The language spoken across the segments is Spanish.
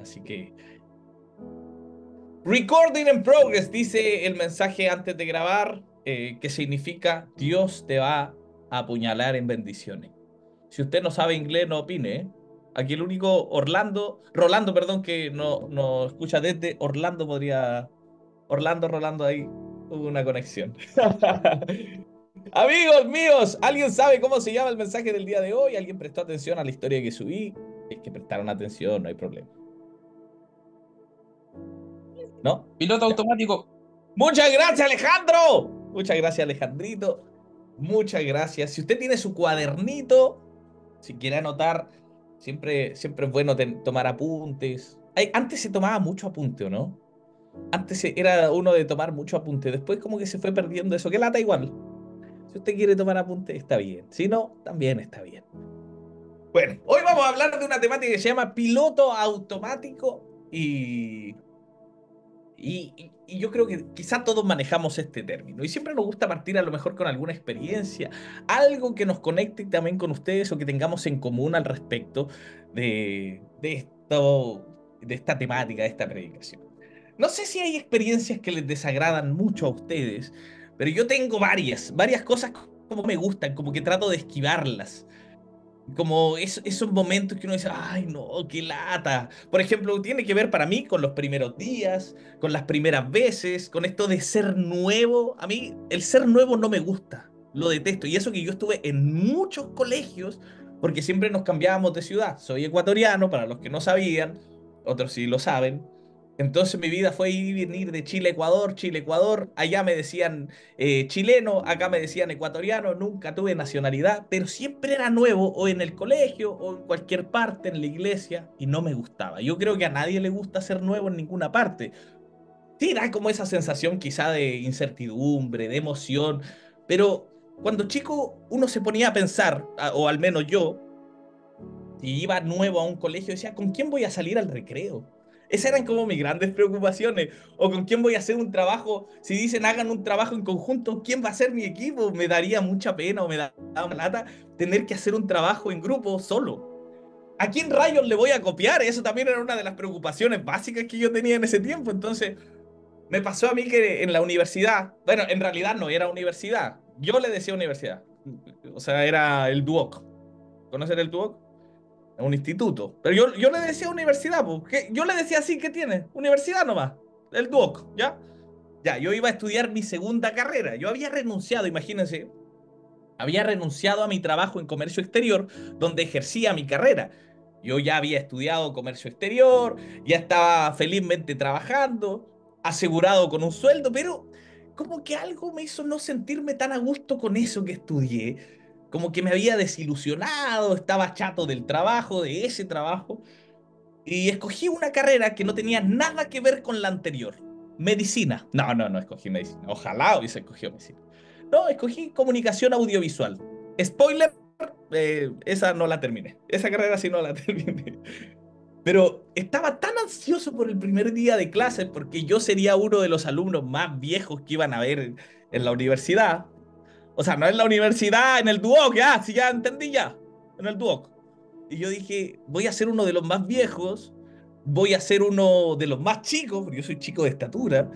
Así que, recording in progress, dice el mensaje antes de grabar, que significa Dios te va a apuñalar en bendiciones. Si usted no sabe inglés, no opine, ¿eh? Aquí el único Rolando, perdón, que no escucha desde Orlando podría. Rolando ahí, hubo una conexión. Amigos míos, ¿alguien sabe cómo se llama el mensaje del día de hoy? ¿Alguien prestó atención a la historia que subí? Es que prestaron atención, no hay problema. ¿No? Piloto Ya. automático. Muchas gracias, Alejandro. Muchas gracias, Alejandrito. Muchas gracias. Si usted tiene su cuadernito, si quiere anotar, siempre es bueno tomar apuntes. Antes se tomaba mucho apunte, ¿o no? Antes era uno de tomar mucho apunte. Después como que se fue perdiendo eso. Que lata igual. Si usted quiere tomar apunte, está bien. Si no, también está bien. Bueno, hoy vamos a hablar de una temática que se llama piloto automático y yo creo que quizá todos manejamos este término y siempre nos gusta partir a lo mejor con alguna experiencia, algo que nos conecte también con ustedes o que tengamos en común al respecto de esta temática, de esta predicación. No sé si hay experiencias que les desagradan mucho a ustedes, pero yo tengo varias cosas como me gustan, como que trato de esquivarlas. Como esos momentos que uno dice, ay, no, qué lata. Por ejemplo, tiene que ver para mí con los primeros días, con las primeras veces, con esto de ser nuevo. A mí el ser nuevo no me gusta, lo detesto. Y eso que yo estuve en muchos colegios, porque siempre nos cambiábamos de ciudad. Soy ecuatoriano, para los que no sabían, otros sí lo saben. Entonces mi vida fue ir y venir de Chile a Ecuador, Chile a Ecuador. Allá me decían chileno, acá me decían ecuatoriano, nunca tuve nacionalidad, pero siempre era nuevo, o en el colegio, o en cualquier parte, en la iglesia, y no me gustaba. Yo creo que a nadie le gusta ser nuevo en ninguna parte. Sí, da como esa sensación quizá de incertidumbre, de emoción, pero cuando chico uno se ponía a pensar, o al menos yo, si iba nuevo a un colegio, decía, ¿con quién voy a salir al recreo? Esas eran como mis grandes preocupaciones. O con quién voy a hacer un trabajo. Si dicen hagan un trabajo en conjunto, ¿quién va a ser mi equipo? Me daría mucha pena o me da una lata tener que hacer un trabajo en grupo solo. ¿A quién rayos le voy a copiar? Eso también era una de las preocupaciones básicas que yo tenía en ese tiempo. Entonces, me pasó a mí que en la universidad, bueno, en realidad no era universidad. Yo le decía universidad. O sea, era el Duoc. ¿Conocen el Duoc? Un instituto. Pero yo le decía universidad, porque yo le decía así, ¿qué tiene? Universidad nomás, el DUOC, ¿ya? Ya, yo iba a estudiar mi segunda carrera. Yo había renunciado, imagínense, había renunciado a mi trabajo en comercio exterior, donde ejercía mi carrera. Yo ya había estudiado comercio exterior, ya estaba felizmente trabajando, asegurado con un sueldo, pero como que algo me hizo no sentirme tan a gusto con eso que estudié. Como que me había desilusionado, estaba chato del trabajo, de ese trabajo, y escogí una carrera que no tenía nada que ver con la anterior. Medicina. No escogí medicina. Ojalá hubiese escogido medicina. No, escogí comunicación audiovisual. Spoiler, esa no la terminé. Esa carrera sí no la terminé. Pero estaba tan ansioso por el primer día de clases porque yo sería uno de los alumnos más viejos que iban a ver en la universidad. O sea, no en la universidad, en el Duoc, ya, si ya entendí ya. En el Duoc. Y yo dije, voy a ser uno de los más viejos, voy a ser uno de los más chicos, porque yo soy chico de estatura.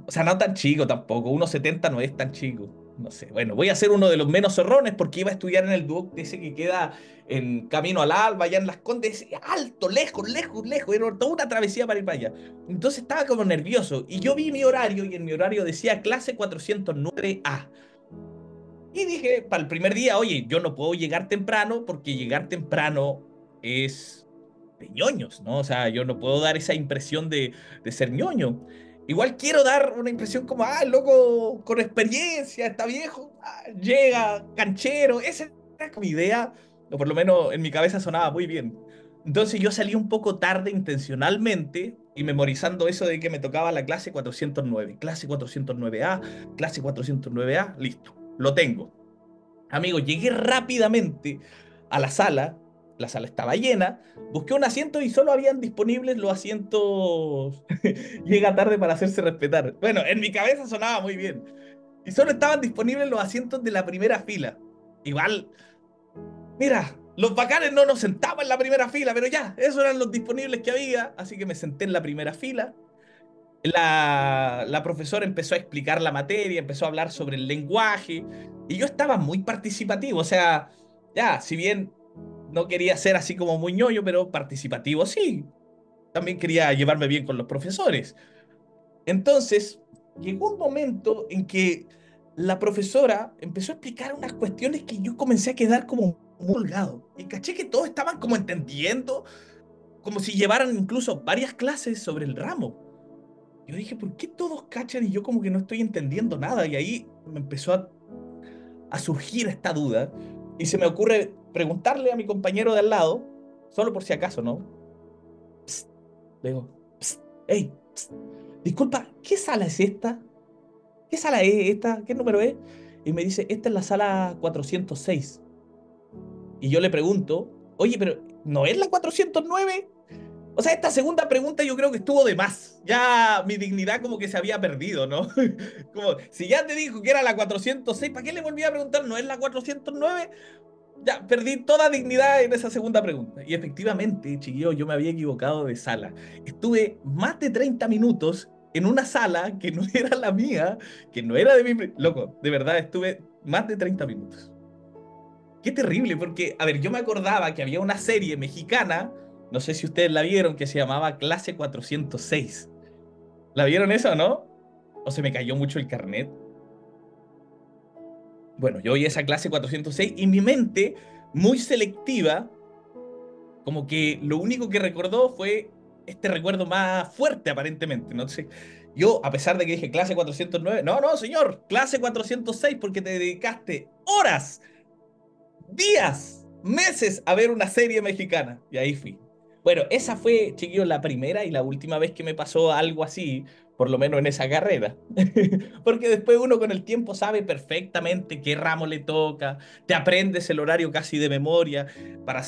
O sea, no tan chico tampoco, 1,70 no es tan chico. No sé, bueno, voy a ser uno de los menos zorrones porque iba a estudiar en el Duoc ese que queda en Camino al Alba, allá en Las Condes, alto, lejos, era toda una travesía para ir para allá. Entonces estaba como nervioso y yo vi mi horario y en mi horario decía clase 409A. Y dije, para el primer día, oye, yo no puedo llegar temprano porque llegar temprano es de ñoños, ¿no? O sea, yo no puedo dar esa impresión de ser ñoño. Igual quiero dar una impresión como, ah, el loco con experiencia, está viejo, llega, canchero. Esa era mi idea, o por lo menos en mi cabeza sonaba muy bien. Entonces yo salí un poco tarde intencionalmente y memorizando eso de que me tocaba la clase 409, clase 409A, clase 409A, listo, lo tengo. Amigo, llegué rápidamente a la sala estaba llena, busqué un asiento y solo habían disponibles los asientos. Llega tarde para hacerse respetar. Bueno, en mi cabeza sonaba muy bien. Y solo estaban disponibles los asientos de la primera fila. Igual, mira, los bacanes no nos sentaban en la primera fila, pero ya, esos eran los disponibles que había, así que me senté en la primera fila. La profesora empezó a explicar la materia, empezó a hablar sobre el lenguaje, y yo estaba muy participativo, o sea, ya, si bien no quería ser así como muy ñoño, pero participativo sí. También quería llevarme bien con los profesores. Entonces, llegó un momento en que la profesora empezó a explicar unas cuestiones que yo comencé a quedar como muy holgado. Y caché que todos estaban como entendiendo, como si llevaran incluso varias clases sobre el ramo. Yo dije, ¿por qué todos cachan y yo como que no estoy entendiendo nada? Y ahí me empezó a surgir esta duda y se me ocurre preguntarle a mi compañero de al lado, solo por si acaso, ¿no? Psst, le digo, psst, hey, psst, disculpa, ¿qué sala es esta? ¿Qué sala es esta? ¿Qué número es? Y me dice, esta es la sala 406. Y yo le pregunto, oye, pero ¿no es la 409? O sea, esta segunda pregunta yo creo que estuvo de más. Ya mi dignidad como que se había perdido, ¿no? Como, si ya te dijo que era la 406, ¿para qué le volví a preguntar? ¿No es la 409? Ya, perdí toda dignidad en esa segunda pregunta. Y efectivamente, chiquillo, yo me había equivocado de sala. Estuve más de 30 minutos en una sala que no era la mía, que no era de mi... Loco, de verdad, estuve más de 30 minutos. Qué terrible, porque, a ver, yo me acordaba que había una serie mexicana, no sé si ustedes la vieron, que se llamaba Clase 406. ¿La vieron eso o no? ¿O se me cayó mucho el carnet? Bueno, yo vi esa clase 406 y mi mente, muy selectiva, como que lo único que recordó fue este recuerdo más fuerte, aparentemente. No sé. Yo, a pesar de que dije clase 409, no, no, señor, clase 406, porque te dedicaste horas, días, meses a ver una serie mexicana. Y ahí fui. Bueno, esa fue, chiquillos, la primera y la última vez que me pasó algo así, por lo menos en esa carrera. Porque después uno con el tiempo sabe perfectamente qué ramo le toca, te aprendes el horario casi de memoria para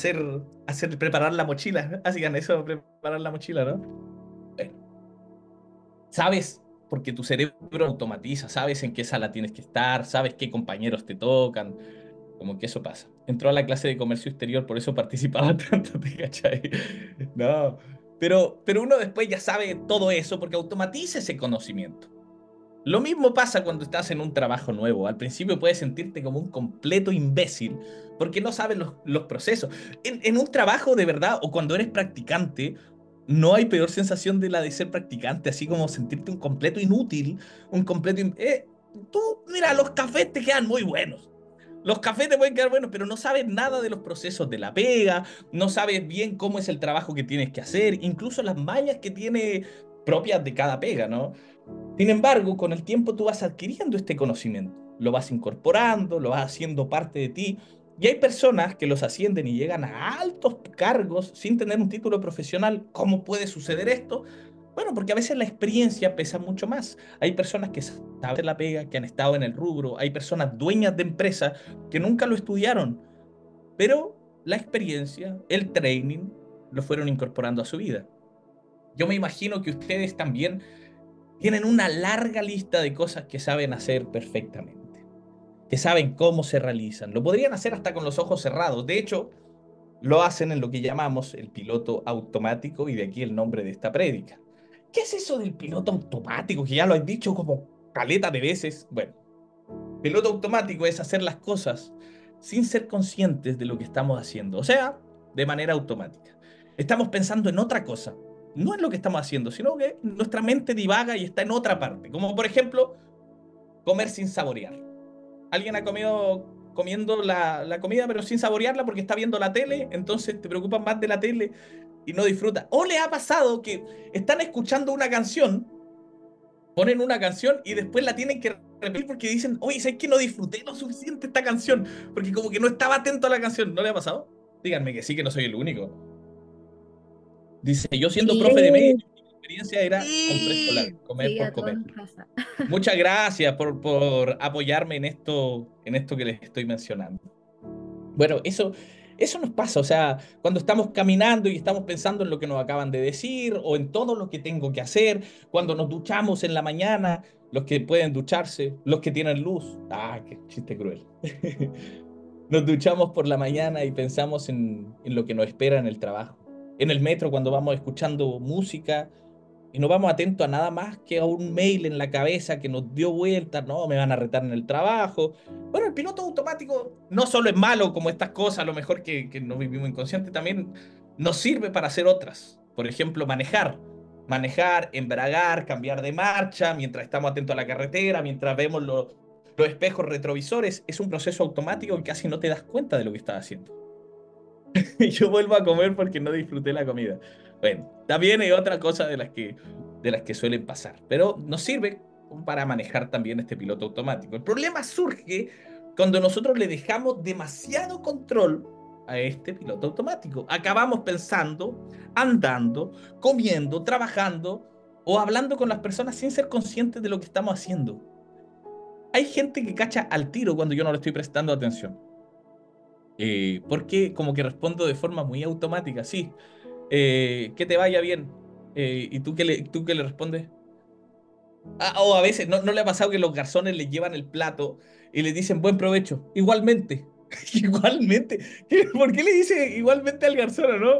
preparar la mochila. Hacían eso, preparar la mochila, ¿no? Bueno, sabes, porque tu cerebro automatiza, sabes en qué sala tienes que estar, sabes qué compañeros te tocan, como que eso pasa. Entró a la clase de comercio exterior, por eso participaba tanto, ¿te cachai? No, pero uno después ya sabe todo eso porque automatiza ese conocimiento. Lo mismo pasa cuando estás en un trabajo nuevo. Al principio puedes sentirte como un completo imbécil porque no sabes los procesos. En un trabajo de verdad o cuando eres practicante, no hay peor sensación de la de ser practicante, así como sentirte un completo inútil, un completo... tú, mira, los cafés te quedan muy buenos. Los cafés te pueden quedar buenos, pero no sabes nada de los procesos de la pega, no sabes bien cómo es el trabajo que tienes que hacer, incluso las mañas que tiene propias de cada pega, ¿no? Sin embargo, con el tiempo tú vas adquiriendo este conocimiento, lo vas incorporando, lo vas haciendo parte de ti. Y hay personas que los ascienden y llegan a altos cargos sin tener un título profesional. ¿Cómo puede suceder esto? Bueno, porque a veces la experiencia pesa mucho más. Hay personas que saben hacer la pega, que han estado en el rubro, hay personas dueñas de empresas que nunca lo estudiaron, pero la experiencia, el training, lo fueron incorporando a su vida. Yo me imagino que ustedes también tienen una larga lista de cosas que saben hacer perfectamente, que saben cómo se realizan. Lo podrían hacer hasta con los ojos cerrados. De hecho, lo hacen en lo que llamamos el piloto automático y de aquí el nombre de esta prédica. ¿Qué es eso del piloto automático? Que ya lo has dicho como caleta de veces. Bueno, piloto automático es hacer las cosas sin ser conscientes de lo que estamos haciendo, o sea, de manera automática. Estamos pensando en otra cosa, no en lo que estamos haciendo, sino que nuestra mente divaga y está en otra parte, como por ejemplo comer sin saborear. Alguien ha comiendo la comida pero sin saborearla porque está viendo la tele, entonces te preocupas más de la tele y no disfruta. O le ha pasado que están escuchando una canción, ponen una canción y después la tienen que repetir porque dicen, oye, ¿sabes que no disfruté lo suficiente esta canción? Porque como que no estaba atento a la canción. ¿No le ha pasado? Díganme que sí, que no soy el único. Dice, yo siendo profe de media, Sí, mi experiencia era con preescolar, sí, comer sí, por a todos comer. nos pasa. Muchas gracias por apoyarme en esto que les estoy mencionando. Bueno, eso nos pasa, o sea, cuando estamos caminando y estamos pensando en lo que nos acaban de decir o en todo lo que tengo que hacer, cuando nos duchamos en la mañana, los que pueden ducharse, los que tienen luz. Ah, qué chiste cruel. Nos duchamos por la mañana y pensamos en lo que nos espera en el trabajo. En el metro cuando vamos escuchando música y no vamos atentos a nada más que a un mail en la cabeza que nos dio vueltas, no, me van a retar en el trabajo. Bueno, el piloto automático no solo es malo como estas cosas, a lo mejor que no vivimos inconsciente, también nos sirve para hacer otras. Por ejemplo, manejar. Manejar, embragar, cambiar de marcha, mientras estamos atentos a la carretera, mientras vemos los espejos retrovisores, es un proceso automático que casi no te das cuenta de lo que estás haciendo. Y yo vuelvo a comer porque no disfruté la comida. Bueno, también hay otra cosa de las que suelen pasar, pero nos sirve para manejar también este piloto automático. El problema surge cuando nosotros le dejamos demasiado control a este piloto automático. Acabamos pensando, andando, comiendo, trabajando o hablando con las personas sin ser conscientes de lo que estamos haciendo. Hay gente que cacha al tiro cuando yo no le estoy prestando atención. Porque como que respondo de forma muy automática, sí, que te vaya bien. ¿Y tú qué le respondes? O a veces, ¿no le ha pasado que los garzones le llevan el plato y le dicen buen provecho? Igualmente. Igualmente. ¿Por qué le dice igualmente al garzón, o no?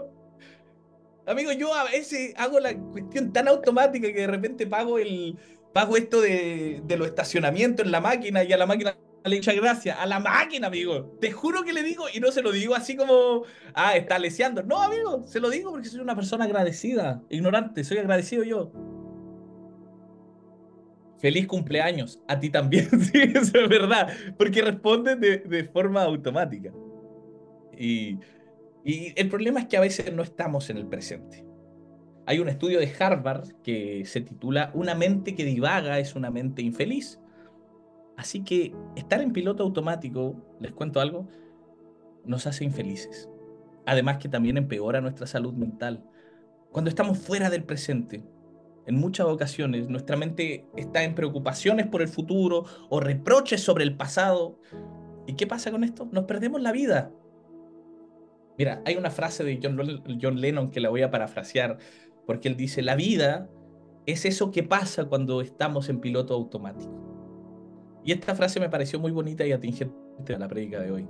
Amigo, yo a veces hago la cuestión tan automática que de repente pago esto de los estacionamientos en la máquina y a la máquina le digo muchas gracias. A la máquina, amigo. Te juro que le digo y no se lo digo así como, está leseando. No, amigo, se lo digo porque soy una persona agradecida, ignorante, soy agradecido yo. Feliz cumpleaños, a ti también, sí, eso es verdad, porque responden de forma automática. Y, y el problema es que a veces no estamos en el presente. Hay un estudio de Harvard que se titula Una mente que divaga es una mente infeliz. Así que estar en piloto automático, les cuento algo, nos hace infelices. Además que también empeora nuestra salud mental. Cuando estamos fuera del presente, en muchas ocasiones nuestra mente está en preocupaciones por el futuro o reproches sobre el pasado. ¿Y qué pasa con esto? Nos perdemos la vida. Mira, hay una frase de John Lennon que la voy a parafrasear, porque él dice, la vida es eso que pasa cuando estamos en piloto automático. Y esta frase me pareció muy bonita y atingente a la prédica de hoy.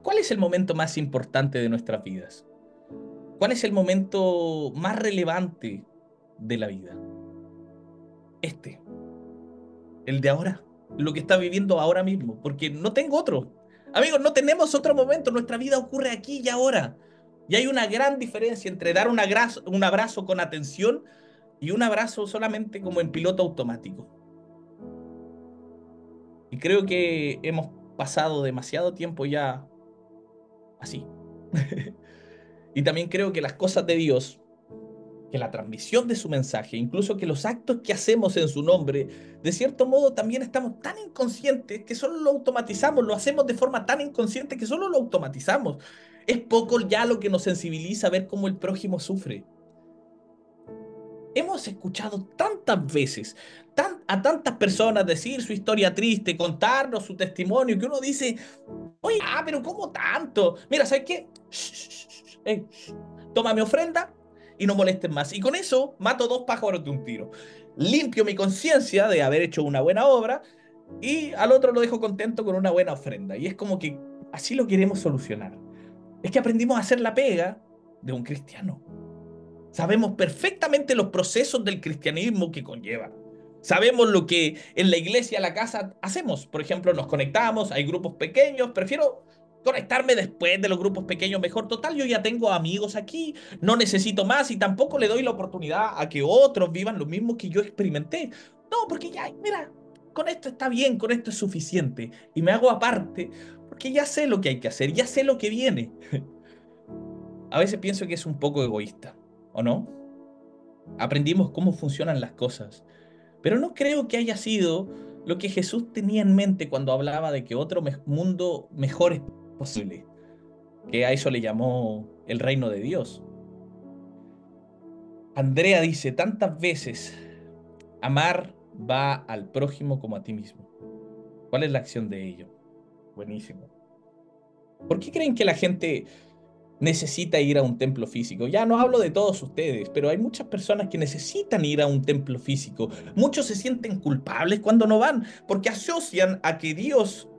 ¿Cuál es el momento más importante de nuestras vidas? ¿Cuál es el momento más relevante de la vida? Este, el de ahora, lo que está viviendo ahora mismo, porque no tengo otro. Amigos, no tenemos otro momento, nuestra vida ocurre aquí y ahora. Y hay una gran diferencia entre dar un abrazo con atención y un abrazo solamente como en piloto automático. Y creo que hemos pasado demasiado tiempo ya así. Y también creo que las cosas de Dios, que la transmisión de su mensaje, incluso que los actos que hacemos en su nombre, de cierto modo también estamos tan inconscientes que solo lo automatizamos, lo hacemos de forma tan inconsciente que solo lo automatizamos. Es poco ya lo que nos sensibiliza a ver cómo el prójimo sufre. Hemos escuchado tantas veces a tantas personas decir su historia triste, contarnos su testimonio, que uno dice, oye, pero ¿cómo tanto? Mira, ¿sabes qué? Toma mi ofrenda y no molesten más. Y con eso mato dos pájaros de un tiro. Limpio mi conciencia de haber hecho una buena obra y al otro lo dejo contento con una buena ofrenda. Y es como que así lo queremos solucionar. Es que aprendimos a hacer la pega de un cristiano. Sabemos perfectamente los procesos del cristianismo que conlleva. Sabemos lo que en la iglesia, en la casa hacemos. Por ejemplo, nos conectamos, hay grupos pequeños. Prefiero conectarme después de los grupos pequeños mejor. Total, yo ya tengo amigos aquí, no necesito más y tampoco le doy la oportunidad a que otros vivan lo mismo que yo experimenté. No, porque ya, mira, con esto está bien, con esto es suficiente. Y me hago aparte porque ya sé lo que hay que hacer, ya sé lo que viene. A veces pienso que es un poco egoísta, ¿o no? Aprendimos cómo funcionan las cosas, pero no creo que haya sido lo que Jesús tenía en mente cuando hablaba de que otro mundo mejor es posible, que a eso le llamó el reino de Dios. Andrea dice tantas veces, amar va al prójimo como a ti mismo. ¿Cuál es la acción de ello? Buenísimo. ¿Por qué creen que la gente necesita ir a un templo físico? Ya no hablo de todos ustedes, pero hay muchas personas que necesitan ir a un templo físico. Muchos se sienten culpables cuando no van, porque asocian a que Dios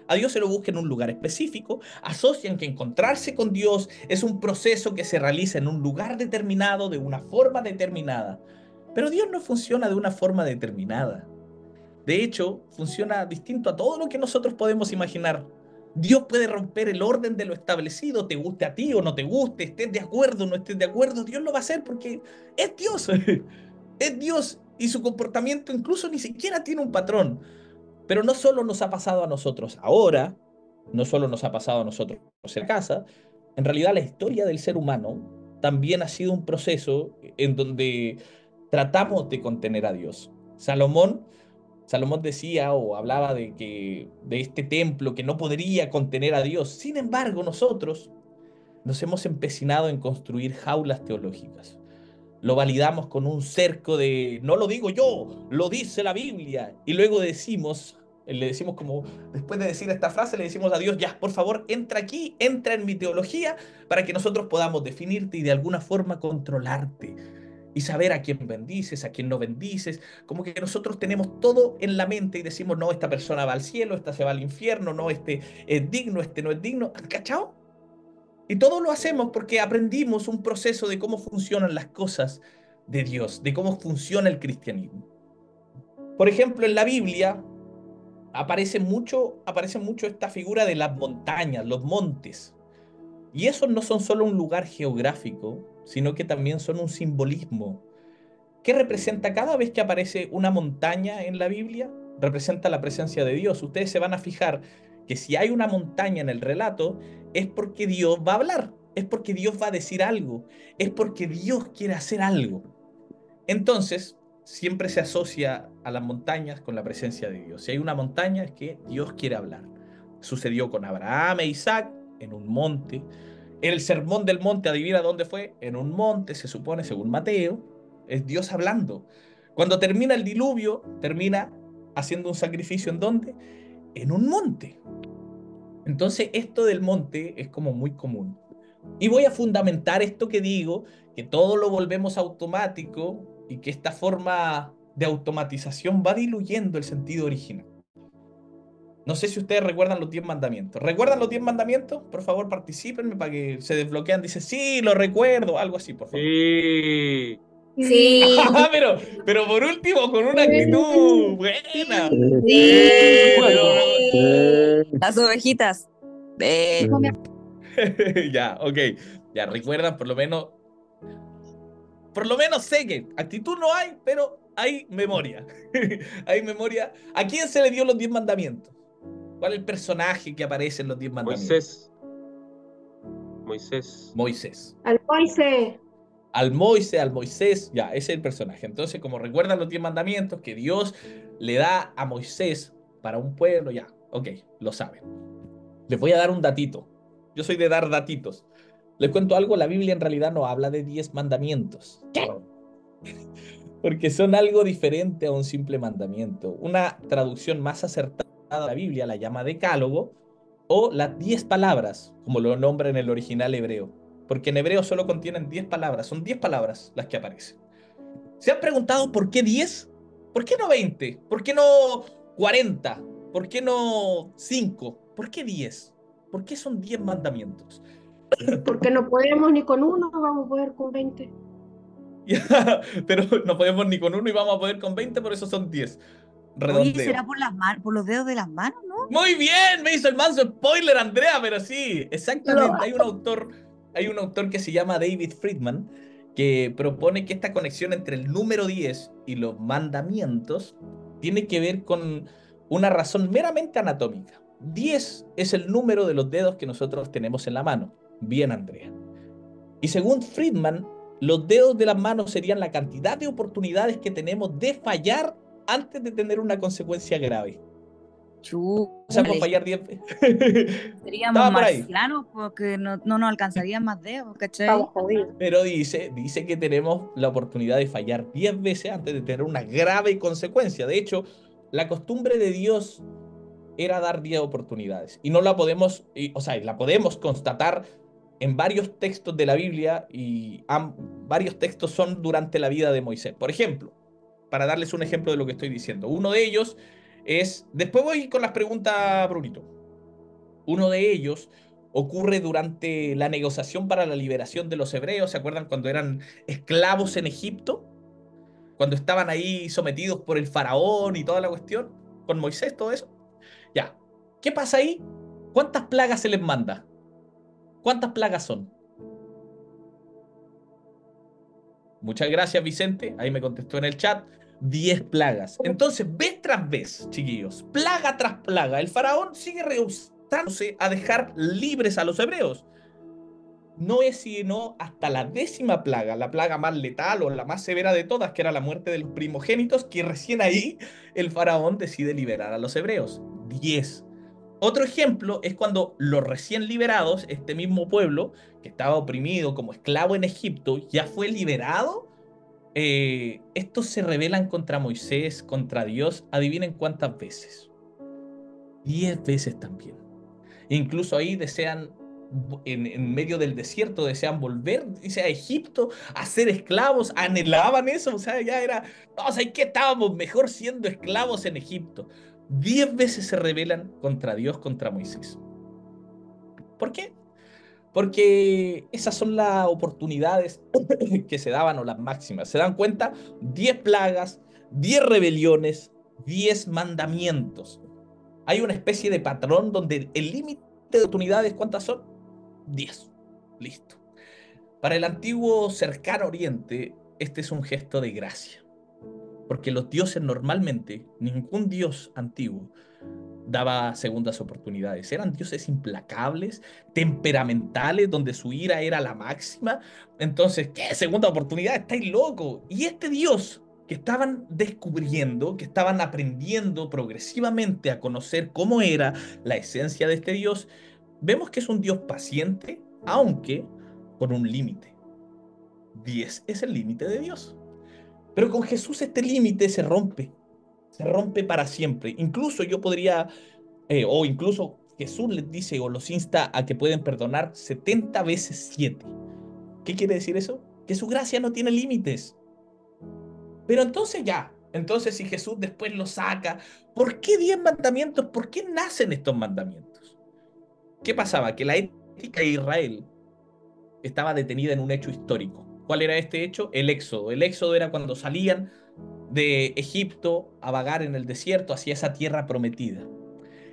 A Dios se lo busca en un lugar específico, asocian que encontrarse con Dios es un proceso que se realiza en un lugar determinado, de una forma determinada. Pero Dios no funciona de una forma determinada. De hecho, funciona distinto a todo lo que nosotros podemos imaginar. Dios puede romper el orden de lo establecido, te guste a ti o no te guste, estés de acuerdo o no estés de acuerdo, Dios lo va a hacer porque es Dios. Es Dios y su comportamiento incluso ni siquiera tiene un patrón. Pero no solo nos ha pasado a nosotros ahora, no solo nos ha pasado a nosotros en casa, en realidad la historia del ser humano también ha sido un proceso en donde tratamos de contener a Dios. Salomón decía o hablaba de este templo que no podría contener a Dios. Sin embargo, nosotros nos hemos empecinado en construir jaulas teológicas. Lo validamos con un cerco de, no lo digo yo, lo dice la Biblia. Y luego le decimos como, después de decir esta frase, le decimos a Dios, ya, por favor, entra aquí, entra en mi teología para que nosotros podamos definirte y de alguna forma controlarte y saber a quién bendices, a quién no bendices, como que nosotros tenemos todo en la mente y decimos, no, esta persona va al cielo, esta se va al infierno, no, este es digno, este no es digno. ¿Han cachado? Y todo lo hacemos porque aprendimos un proceso de cómo funcionan las cosas de Dios, de cómo funciona el cristianismo. Por ejemplo, en la Biblia aparece mucho esta figura de las montañas, los montes. Y esos no son solo un lugar geográfico, sino que también son un simbolismo. ¿Qué representa cada vez que aparece una montaña en la Biblia? Representa la presencia de Dios. Ustedes se van a fijar que si hay una montaña en el relato, es porque Dios va a hablar, es porque Dios va a decir algo, es porque Dios quiere hacer algo. Entonces, siempre se asocia a las montañas con la presencia de Dios. Si hay una montaña, es que Dios quiere hablar. Sucedió con Abraham e Isaac en un monte. El sermón del monte, adivina dónde fue. En un monte, se supone, según Mateo, es Dios hablando. Cuando termina el diluvio, termina haciendo un sacrificio ¿en dónde? En un monte. Entonces, esto del monte es como muy común. Y voy a fundamentar esto que digo, que todo lo volvemos automático y que esta forma de automatización va diluyendo el sentido original. No sé si ustedes recuerdan los 10 mandamientos. ¿Recuerdan los 10 mandamientos? Por favor, participen para que se desbloquean. Dice, sí, lo recuerdo. Algo así, por favor. Sí. Sí, Pero por último, con una actitud sí, buena. sí, Pero, las ovejitas. Eh, ya, ok. Ya recuerdan, por lo menos sé que actitud no hay, pero hay memoria. Hay memoria. ¿A quién se le dio los 10 mandamientos? ¿Cuál es el personaje que aparece en los 10 mandamientos? Moisés. Moisés. Moisés. Al Moisés. Al Moisés, ya, ese es el personaje. Entonces, como recuerdan los 10 mandamientos que Dios le da a Moisés para un pueblo, ya, ok, lo saben. Les voy a dar un datito. Yo soy de dar datitos. Les cuento algo, la Biblia en realidad no habla de 10 mandamientos. ¿Qué? Porque son algo diferente a un simple mandamiento. Una traducción más acertada de la Biblia la llama decálogo o las 10 palabras, como lo nombra en el original hebreo. Porque en hebreo solo contienen 10 palabras, son 10 palabras las que aparecen. ¿Se han preguntado por qué 10? ¿Por qué no 20? ¿Por qué no 40? ¿Por qué no 5? ¿Por qué 10? ¿Por qué son 10 mandamientos? Porque no podemos ni con uno, vamos a poder con 20. Pero no podemos ni con uno y vamos a poder con 20, por eso son 10. oye, Redondeo. ¿será por las manos, por los dedos de las manos, no? Muy bien, me hizo el manso spoiler, Andrea, pero sí, Lo- exactamente. Hay un autor que se llama David Friedman que propone que esta conexión entre el número 10 y los mandamientos tiene que ver con una razón meramente anatómica. 10 es el número de los dedos que nosotros tenemos en la mano. Bien, Andrea. Y según Friedman, los dedos de las manos serían la cantidad de oportunidades que tenemos de fallar antes de tener una consecuencia grave. O sea, por Chúpale. fallar 10 veces. Seríamos Estaba por ahí. marcianos porque no nos alcanzarían más dedos, Estamos ¿cachai? jodidos. Pero dice que tenemos la oportunidad de fallar 10 veces antes de tener una grave consecuencia. De hecho, la costumbre de Dios era dar 10 oportunidades. Y no la podemos, o sea, la podemos constatar en varios textos de la Biblia y varios textos son durante la vida de Moisés. Por ejemplo, para darles un ejemplo de lo que estoy diciendo, uno de ellos es, después voy con las preguntas, Brunito. Uno de ellos ocurre durante la negociación para la liberación de los hebreos. ¿Se acuerdan cuando eran esclavos en Egipto? Cuando estaban ahí sometidos por el faraón y toda la cuestión, con Moisés, todo eso. Ya. ¿Qué pasa ahí? ¿Cuántas plagas se les manda? ¿Cuántas plagas son? Muchas gracias, Vicente. Ahí me contestó en el chat. 10 plagas. Entonces, vez tras vez, chiquillos, plaga tras plaga, el faraón sigue rehusándose a dejar libres a los hebreos. No es sino hasta la 10ª plaga, la plaga más letal o la más severa de todas, que era la muerte de los primogénitos, que recién ahí el faraón decide liberar a los hebreos. 10. Otro ejemplo es cuando los recién liberados, este mismo pueblo que estaba oprimido como esclavo en Egipto, ya fue liberado. Estos se rebelan contra Moisés, contra Dios. Adivinen cuántas veces. 10 veces también. Incluso ahí desean, en medio del desierto, desean volver, dice, a Egipto a ser esclavos, anhelaban eso, o sea, ya era, no, o sea, ¿qué estábamos mejor siendo esclavos en Egipto? 10 veces se rebelan contra Dios, contra Moisés. ¿Por qué? Porque esas son las oportunidades que se daban o las máximas. ¿Se dan cuenta? 10 plagas, 10 rebeliones, 10 mandamientos. Hay una especie de patrón donde el límite de oportunidades, ¿cuántas son? 10. Listo. Para el antiguo cercano oriente, este es un gesto de gracia. Porque los dioses normalmente, ningún dios antiguo, daba segundas oportunidades. Eran dioses implacables, temperamentales, donde su ira era la máxima. Entonces, ¿qué segunda oportunidad? Estáis locos. Y este dios que estaban descubriendo, que estaban aprendiendo progresivamente a conocer cómo era la esencia de este dios, vemos que es un dios paciente, aunque con un límite. 10 es el límite de Dios. Pero con Jesús este límite se rompe para siempre. Incluso yo podría o incluso Jesús les dice o los insta a que pueden perdonar 70 veces 7. ¿Qué quiere decir eso? Que su gracia no tiene límites. Pero entonces ya, entonces si Jesús después lo saca, ¿por qué 10 mandamientos? ¿Por qué nacen estos mandamientos? ¿Qué pasaba? Que la ética de Israel estaba detenida en un hecho histórico. ¿Cuál era este hecho? El éxodo. El éxodo era cuando salían de Egipto a vagar en el desierto hacia esa tierra prometida.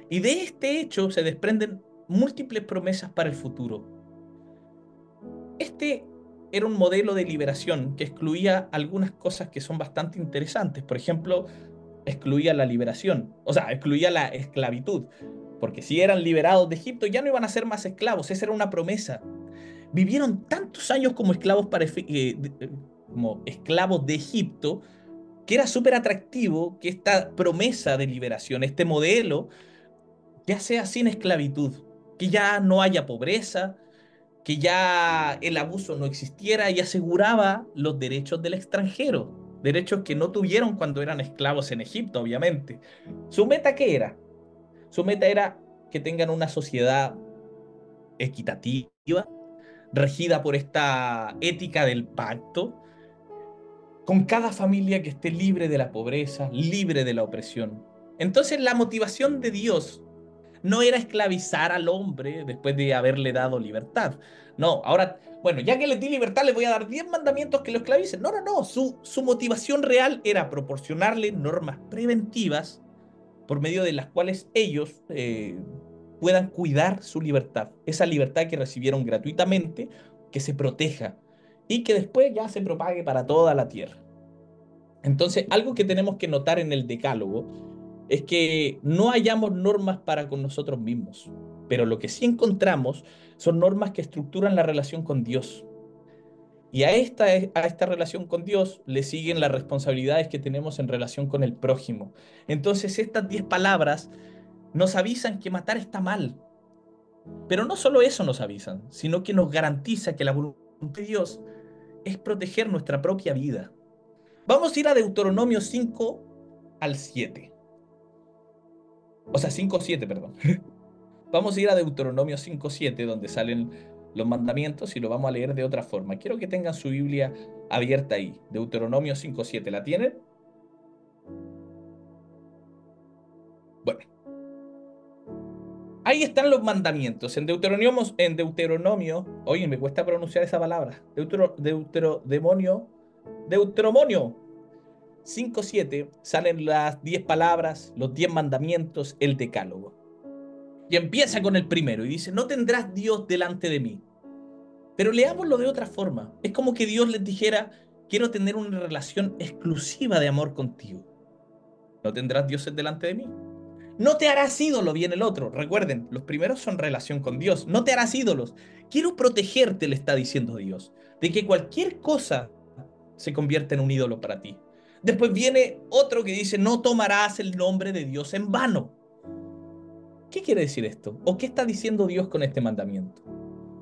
Y de este hecho se desprenden múltiples promesas para el futuro. Este era un modelo de liberación que excluía algunas cosas que son bastante interesantes. Por ejemplo, excluía la liberación, o sea, excluía la esclavitud. Porque si eran liberados de Egipto ya no iban a ser más esclavos, esa era una promesa. Vivieron tantos años como esclavos, como esclavos de Egipto, que era súper atractivo que esta promesa de liberación, este modelo, ya sea sin esclavitud, que ya no haya pobreza, que ya el abuso no existiera y aseguraba los derechos del extranjero, derechos que no tuvieron cuando eran esclavos en Egipto, obviamente. ¿Su meta qué era? Su meta era que tengan una sociedad equitativa, regida por esta ética del pacto, con cada familia que esté libre de la pobreza, libre de la opresión. Entonces la motivación de Dios no era esclavizar al hombre después de haberle dado libertad. No, ahora, bueno, ya que les di libertad, les voy a dar 10 mandamientos que lo esclavicen. No, no, no. Su motivación real era proporcionarle normas preventivas por medio de las cuales ellos puedan cuidar su libertad. Esa libertad que recibieron gratuitamente, que se proteja y que después ya se propague para toda la tierra. Entonces, algo que tenemos que notar en el decálogo es que no hallamos normas para con nosotros mismos, pero lo que sí encontramos son normas que estructuran la relación con Dios. Y a esta relación con Dios le siguen las responsabilidades que tenemos en relación con el prójimo. Entonces, estas 10 palabras nos avisan que matar está mal. Pero no solo eso nos avisan, sino que nos garantiza que la voluntad de Dios es proteger nuestra propia vida. Vamos a ir a Deuteronomio 5 al 7. O sea, 5:7, perdón. Vamos a ir a Deuteronomio 5:7, donde salen los mandamientos, y lo vamos a leer de otra forma. Quiero que tengan su Biblia abierta ahí. Deuteronomio 5:7. ¿La tienen? Bueno. Ahí están los mandamientos. En Deuteronomio, oye, me cuesta pronunciar esa palabra. Deuteronomio 5:7 salen las 10 palabras, los 10 mandamientos, el decálogo. Y empieza con el primero y dice, no tendrás Dios delante de mí. Pero leámoslo de otra forma. Es como que Dios les dijera, quiero tener una relación exclusiva de amor contigo. No tendrás dioses delante de mí. No te harás ídolo, viene el otro. Recuerden, los primeros son relación con Dios. No te harás ídolos. Quiero protegerte, le está diciendo Dios, de que cualquier cosa se convierta en un ídolo para ti. Después viene otro que dice, no tomarás el nombre de Dios en vano. ¿Qué quiere decir esto? ¿O qué está diciendo Dios con este mandamiento?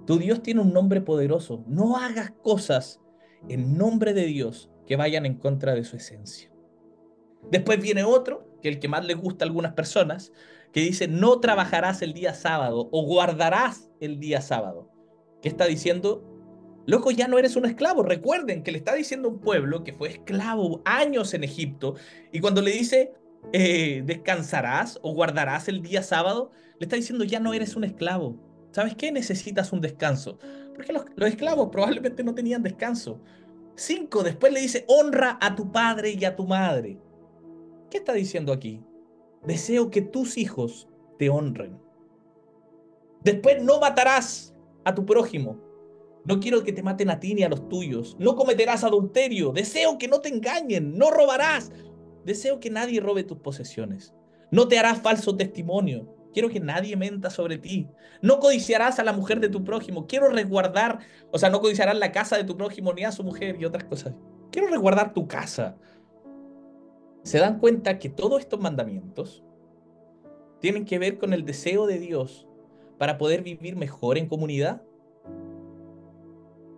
Tu Dios tiene un nombre poderoso. No hagas cosas en nombre de Dios que vayan en contra de su esencia. Después viene otro, que es el que más les gusta a algunas personas, que dice, no trabajarás el día sábado o guardarás el día sábado. ¿Qué está diciendo? Loco, ya no eres un esclavo. Recuerden que le está diciendo a un pueblo que fue esclavo años en Egipto, y cuando le dice, descansarás o guardarás el día sábado, le está diciendo, ya no eres un esclavo. ¿Sabes qué? Necesitas un descanso. Porque los esclavos probablemente no tenían descanso. 5, después le dice, honra a tu padre y a tu madre. ¿Qué está diciendo aquí? Deseo que tus hijos te honren. Después, no matarás a tu prójimo. No quiero que te maten a ti ni a los tuyos. No cometerás adulterio. Deseo que no te engañen. No robarás. Deseo que nadie robe tus posesiones. No te harás falso testimonio. Quiero que nadie menta sobre ti. No codiciarás a la mujer de tu prójimo. Quiero resguardar, o sea, no codiciarás la casa de tu prójimo ni a su mujer y otras cosas. Quiero resguardar tu casa. ¿Se dan cuenta que todos estos mandamientos tienen que ver con el deseo de Dios para poder vivir mejor en comunidad?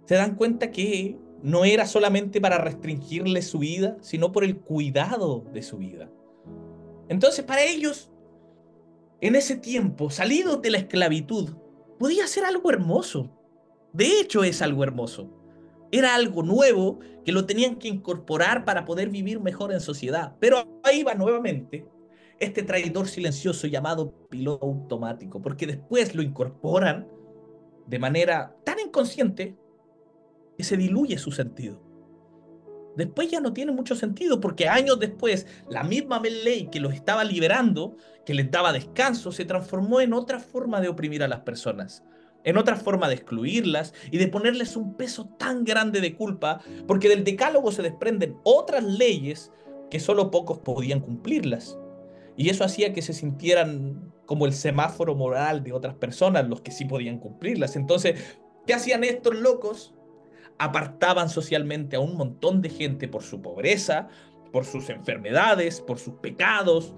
¿Se dan cuenta que no era solamente para restringirle su vida, sino por el cuidado de su vida? Entonces, para ellos, en ese tiempo, salidos de la esclavitud, podía ser algo hermoso. De hecho, es algo hermoso. Era algo nuevo que lo tenían que incorporar para poder vivir mejor en sociedad. Pero ahí va nuevamente este traidor silencioso llamado piloto automático, porque después lo incorporan de manera tan inconsciente que se diluye su sentido. Después ya no tiene mucho sentido, porque años después la misma ley que los estaba liberando, que les daba descanso, se transformó en otra forma de oprimir a las personas, en otra forma de excluirlas y de ponerles un peso tan grande de culpa, porque del decálogo se desprenden otras leyes que solo pocos podían cumplirlas. Y eso hacía que se sintieran como el semáforo moral de otras personas, los que sí podían cumplirlas. Entonces, ¿qué hacían estos locos? Apartaban socialmente a un montón de gente por su pobreza, por sus enfermedades, por sus pecados,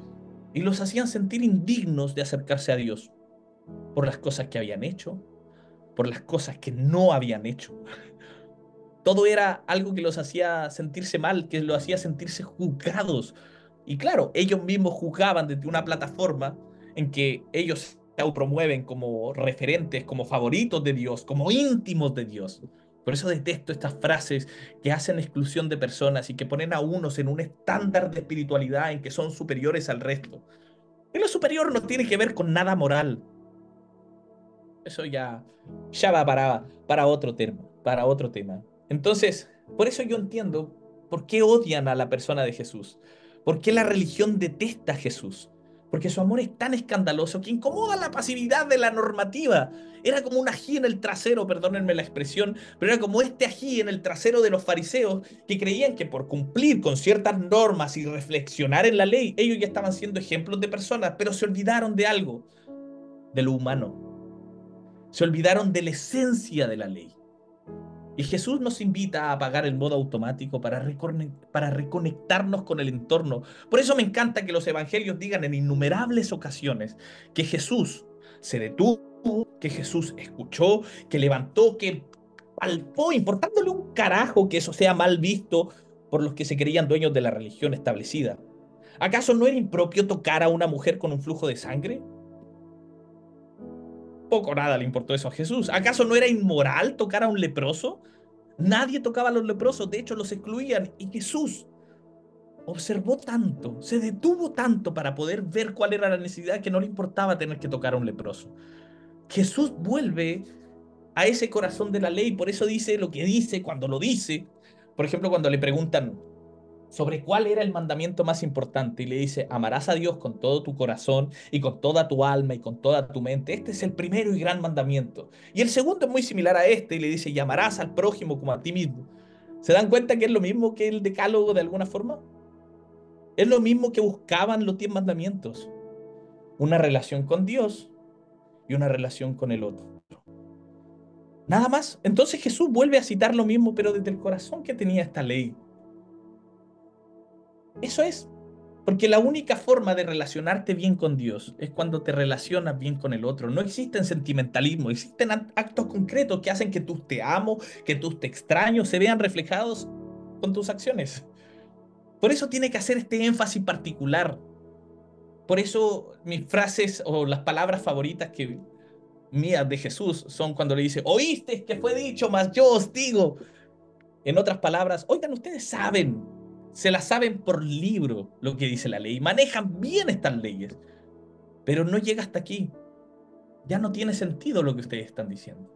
y los hacían sentir indignos de acercarse a Dios por las cosas que habían hecho, por las cosas que no habían hecho. Todo era algo que los hacía sentirse mal, que los hacía sentirse juzgados. Y claro, ellos mismos juzgaban desde una plataforma en que ellos se autopromueven como referentes, como favoritos de Dios, como íntimos de Dios. Por eso detesto estas frases que hacen exclusión de personas y que ponen a unos en un estándar de espiritualidad en que son superiores al resto. Y lo superior no tiene que ver con nada moral. Eso ya va para otro tema, para otro tema. Entonces, por eso yo entiendo por qué odian a la persona de Jesús. ¿Por qué la religión detesta a Jesús? Porque su amor es tan escandaloso que incomoda la pasividad de la normativa. Era como un ají en el trasero, perdónenme la expresión, pero era como este ají en el trasero de los fariseos que creían que por cumplir con ciertas normas y reflexionar en la ley, ellos ya estaban siendo ejemplos de personas, pero se olvidaron de algo, de lo humano. Se olvidaron de la esencia de la ley. Y Jesús nos invita a apagar el modo automático para reconectarnos con el entorno. Por eso me encanta que los evangelios digan en innumerables ocasiones que Jesús se detuvo, que Jesús escuchó, que levantó, que palpó, importándole un carajo que eso sea mal visto por los que se creían dueños de la religión establecida. ¿Acaso no era impropio tocar a una mujer con un flujo de sangre? Poco o nada le importó eso a Jesús. ¿Acaso no era inmoral tocar a un leproso? Nadie tocaba a los leprosos, de hecho los excluían. Y Jesús observó tanto, se detuvo tanto para poder ver cuál era la necesidad que no le importaba tener que tocar a un leproso. Jesús vuelve a ese corazón de la ley, por eso dice lo que dice cuando lo dice. Por ejemplo, cuando le preguntan sobre cuál era el mandamiento más importante y le dice, amarás a Dios con todo tu corazón y con toda tu alma y con toda tu mente. Este es el primero y gran mandamiento. Y el segundo es muy similar a este y le dice, y amarás al prójimo como a ti mismo. ¿Se dan cuenta que es lo mismo que el decálogo de alguna forma? Es lo mismo que buscaban los 10 mandamientos. Una relación con Dios y una relación con el otro. Nada más. Entonces Jesús vuelve a citar lo mismo, pero desde el corazón que tenía esta ley. Eso es. Porque la única forma de relacionarte bien con Dios es cuando te relacionas bien con el otro. No existen sentimentalismo, existen actos concretos que hacen que tus te amo, que tus te extraño se vean reflejados con tus acciones. Por eso tiene que hacer este énfasis particular. Por eso mis frases o las palabras favoritas que mías de Jesús son cuando le dice, oíste que fue dicho, mas yo os digo. En otras palabras, oigan, ustedes saben, se las saben por libro lo que dice la ley, manejan bien estas leyes, pero no llega hasta aquí. Ya no tiene sentido lo que ustedes están diciendo.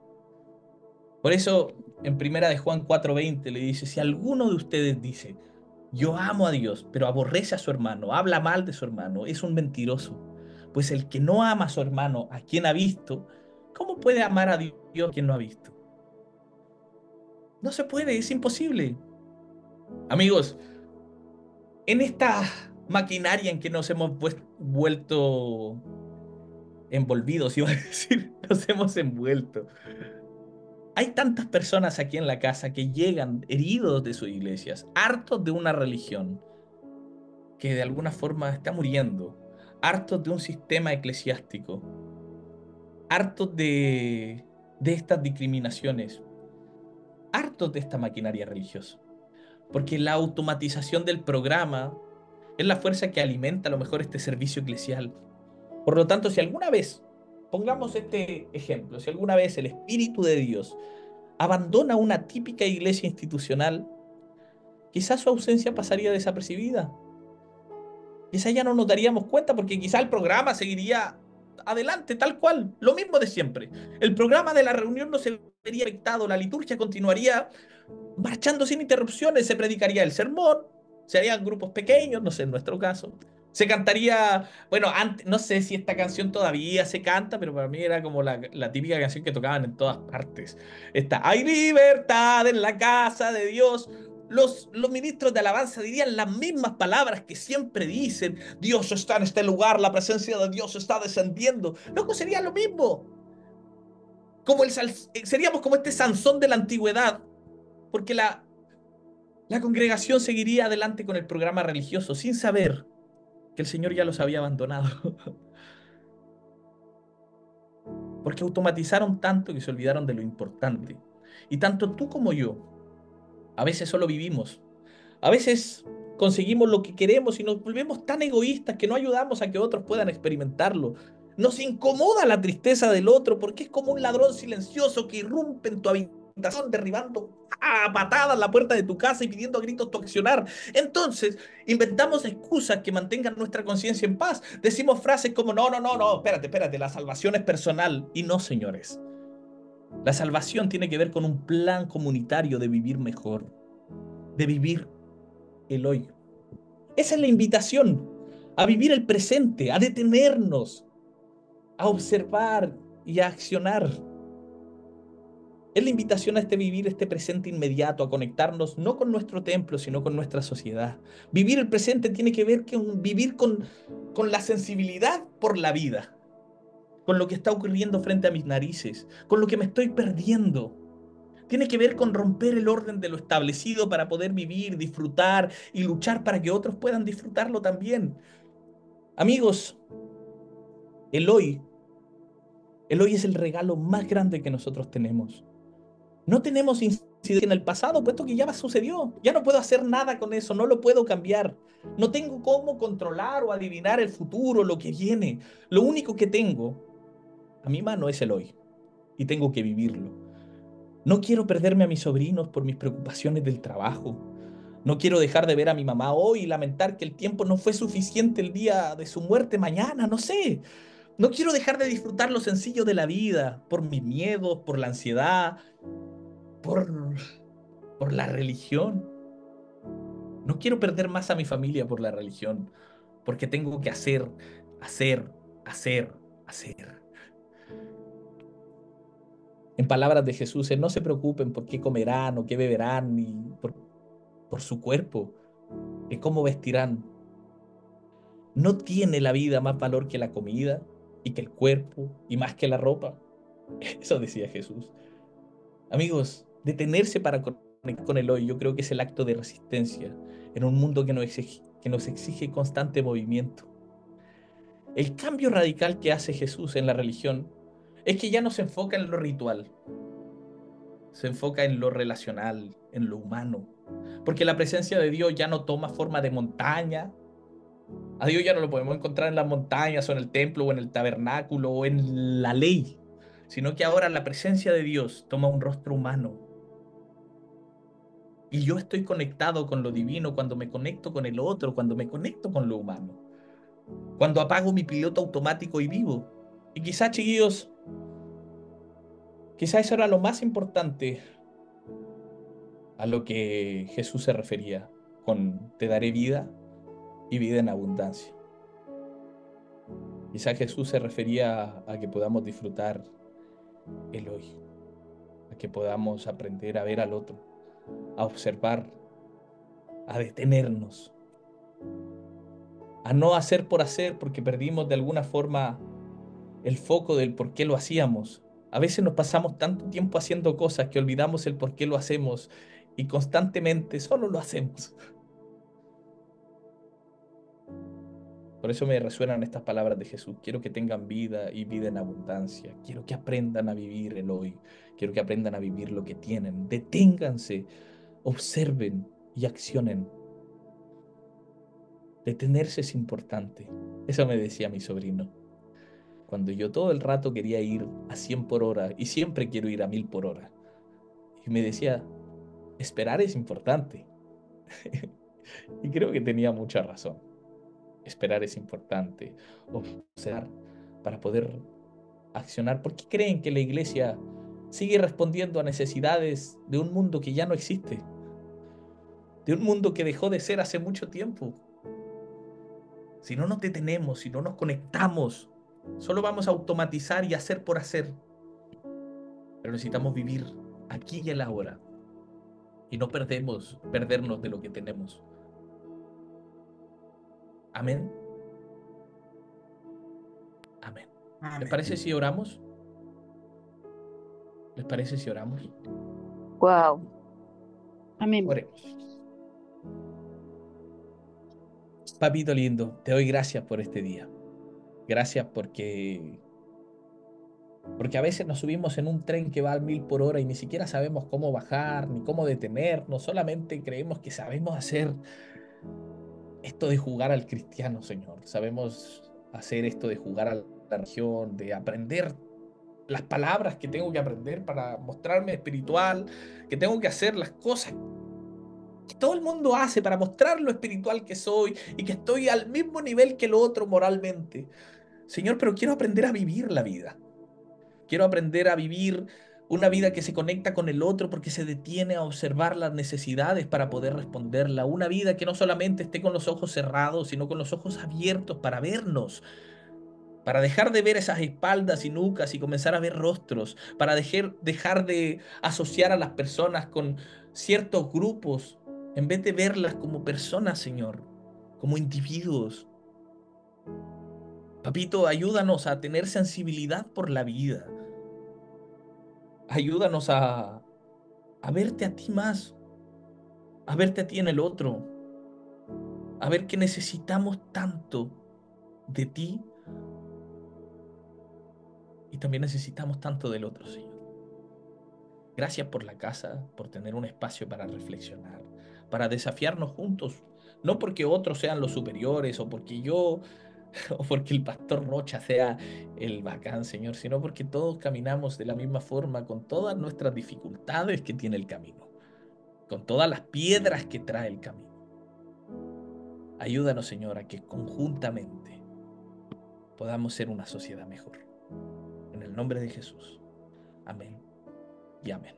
Por eso, en primera de Juan 4:20 le dice, si alguno de ustedes dice, yo amo a Dios, pero aborrece a su hermano, habla mal de su hermano, es un mentiroso. Pues el que no ama a su hermano, a quien ha visto, ¿cómo puede amar a Dios a quien no ha visto? No se puede, es imposible. Amigos, en esta maquinaria en que nos hemos vuelto envolvidos, iba a decir, nos hemos envuelto. Hay tantas personas aquí en la casa que llegan heridos de sus iglesias, hartos de una religión que de alguna forma está muriendo, hartos de un sistema eclesiástico, hartos de estas discriminaciones, hartos de esta maquinaria religiosa. Porque la automatización del programa es la fuerza que alimenta a lo mejor este servicio eclesial. Por lo tanto, si alguna vez, pongamos este ejemplo, si alguna vez el Espíritu de Dios abandona una típica iglesia institucional, quizás su ausencia pasaría desapercibida. Quizás ya no nos daríamos cuenta porque quizás el programa seguiría adelante, tal cual, lo mismo de siempre. El programa de la reunión no se vería afectado, la liturgia continuaría marchando sin interrupciones, se predicaría el sermón, se harían grupos pequeños, no sé, en nuestro caso. Se cantaría, bueno, antes, no sé si esta canción todavía se canta, pero para mí era como la típica canción que tocaban en todas partes. Esta, hay libertad en la casa de Dios. Los ministros de alabanza dirían las mismas palabras que siempre dicen. Dios está en este lugar, la presencia de Dios está descendiendo. Loco, sería lo mismo. Seríamos como este Sansón de la antigüedad, porque la congregación seguiría adelante con el programa religioso sin saber que el Señor ya los había abandonado. Porque automatizaron tanto que se olvidaron de lo importante. Y tanto tú como yo, a veces solo vivimos. A veces conseguimos lo que queremos y nos volvemos tan egoístas que no ayudamos a que otros puedan experimentarlo. Nos incomoda la tristeza del otro porque es como un ladrón silencioso que irrumpe en tu habitación derribando a patadas la puerta de tu casa y pidiendo a gritos tu accionar. Entonces, inventamos excusas que mantengan nuestra conciencia en paz. Decimos frases como, no, no, no, no, espérate, espérate, la salvación es personal. Y no, señores. La salvación tiene que ver con un plan comunitario de vivir mejor, de vivir el hoy. Esa es la invitación, a vivir el presente, a detenernos, a observar y a accionar. Es la invitación a vivir este presente inmediato, a conectarnos no con nuestro templo, sino con nuestra sociedad. Vivir el presente tiene que ver con vivir con la sensibilidad por la vida, con lo que está ocurriendo frente a mis narices, con lo que me estoy perdiendo. Tiene que ver con romper el orden de lo establecido para poder vivir, disfrutar y luchar para que otros puedan disfrutarlo también. Amigos, el hoy, el hoy es el regalo más grande que nosotros tenemos. No tenemos incidencia en el pasado, puesto que ya sucedió. Ya no puedo hacer nada con eso, no lo puedo cambiar. No tengo cómo controlar o adivinar el futuro, lo que viene. Lo único que tengo a mi mano es el hoy y tengo que vivirlo. No quiero perderme a mis sobrinos por mis preocupaciones del trabajo. No quiero dejar de ver a mi mamá hoy y lamentar que el tiempo no fue suficiente el día de su muerte mañana, no sé. No quiero dejar de disfrutar lo sencillo de la vida por mis miedos, por la ansiedad, por, por la religión. No quiero perder más a mi familia por la religión, porque tengo que hacer, hacer, hacer, hacer. En palabras de Jesús, no se preocupen por qué comerán o qué beberán, ni por su cuerpo, de cómo vestirán. ¿No tiene la vida más valor que la comida y que el cuerpo y más que la ropa? Eso decía Jesús. Amigos, detenerse para conectar con el hoy, yo creo que es el acto de resistencia en un mundo que nos exige constante movimiento. El cambio radical que hace Jesús en la religión es que ya no se enfoca en lo ritual, se enfoca en lo relacional, en lo humano. Porque la presencia de Dios ya no toma forma de montaña. A Dios ya no lo podemos encontrar en las montañas o en el templo o en el tabernáculo o en la ley, sino que ahora la presencia de Dios toma un rostro humano. Y yo estoy conectado con lo divino cuando me conecto con el otro, cuando me conecto con lo humano, cuando apago mi piloto automático y vivo. Y quizás, chiquillos, quizás eso era lo más importante a lo que Jesús se refería con te daré vida y vida en abundancia. Quizás Jesús se refería a que podamos disfrutar el hoy, a que podamos aprender a ver al otro, a observar, a detenernos, a no hacer por hacer porque perdimos de alguna forma el foco del por qué lo hacíamos. A veces nos pasamos tanto tiempo haciendo cosas que olvidamos el por qué lo hacemos y constantemente solo lo hacemos. Por eso me resuenan estas palabras de Jesús. Quiero que tengan vida y vida en abundancia. Quiero que aprendan a vivir el hoy. Quiero que aprendan a vivir lo que tienen. Deténganse, observen y accionen. Detenerse es importante. Eso me decía mi sobrino. Cuando yo todo el rato quería ir a 100 por hora y siempre quiero ir a 1000 por hora. Y me decía, esperar es importante. Y creo que tenía mucha razón. Esperar es importante. Observar para poder accionar. ¿Por qué creen que la iglesia sigue respondiendo a necesidades de un mundo que ya no existe? De un mundo que dejó de ser hace mucho tiempo. Si no nos detenemos, si no nos conectamos, solo vamos a automatizar y hacer por hacer. Pero necesitamos vivir aquí y el ahora. Y no perdernos de lo que tenemos. Amén. Amén. ¿Les Amén. parece si oramos? ¿Les parece si oramos? Wow. Amén. Oremos. Papito lindo, te doy gracias por este día. Gracias porque a veces nos subimos en un tren que va a 1000 por hora y ni siquiera sabemos cómo bajar, ni cómo detenernos, solamente creemos que sabemos hacer esto de jugar al cristiano, Señor. Sabemos hacer esto de jugar a la religión, de aprender las palabras que tengo que aprender para mostrarme espiritual, que tengo que hacer las cosas que todo el mundo hace para mostrar lo espiritual que soy y que estoy al mismo nivel que el otro moralmente. Señor, pero quiero aprender a vivir la vida. Quiero aprender a vivir una vida que se conecta con el otro porque se detiene a observar las necesidades para poder responderla. Una vida que no solamente esté con los ojos cerrados, sino con los ojos abiertos para vernos, para dejar de ver esas espaldas y nucas y comenzar a ver rostros, para dejar de asociar a las personas con ciertos grupos, en vez de verlas como personas, Señor, como individuos. Papito, ayúdanos a tener sensibilidad por la vida. Ayúdanos a verte a ti más, a verte a ti en el otro, a ver que necesitamos tanto de ti y también necesitamos tanto del otro, Señor. Gracias por la casa, por tener un espacio para reflexionar, para desafiarnos juntos, no porque otros sean los superiores o porque yo o porque el pastor Rocha sea el bacán, Señor, sino porque todos caminamos de la misma forma con todas nuestras dificultades que tiene el camino. con todas las piedras que trae el camino. Ayúdanos, Señor, a que conjuntamente podamos ser una sociedad mejor. En el nombre de Jesús. Amén y amén.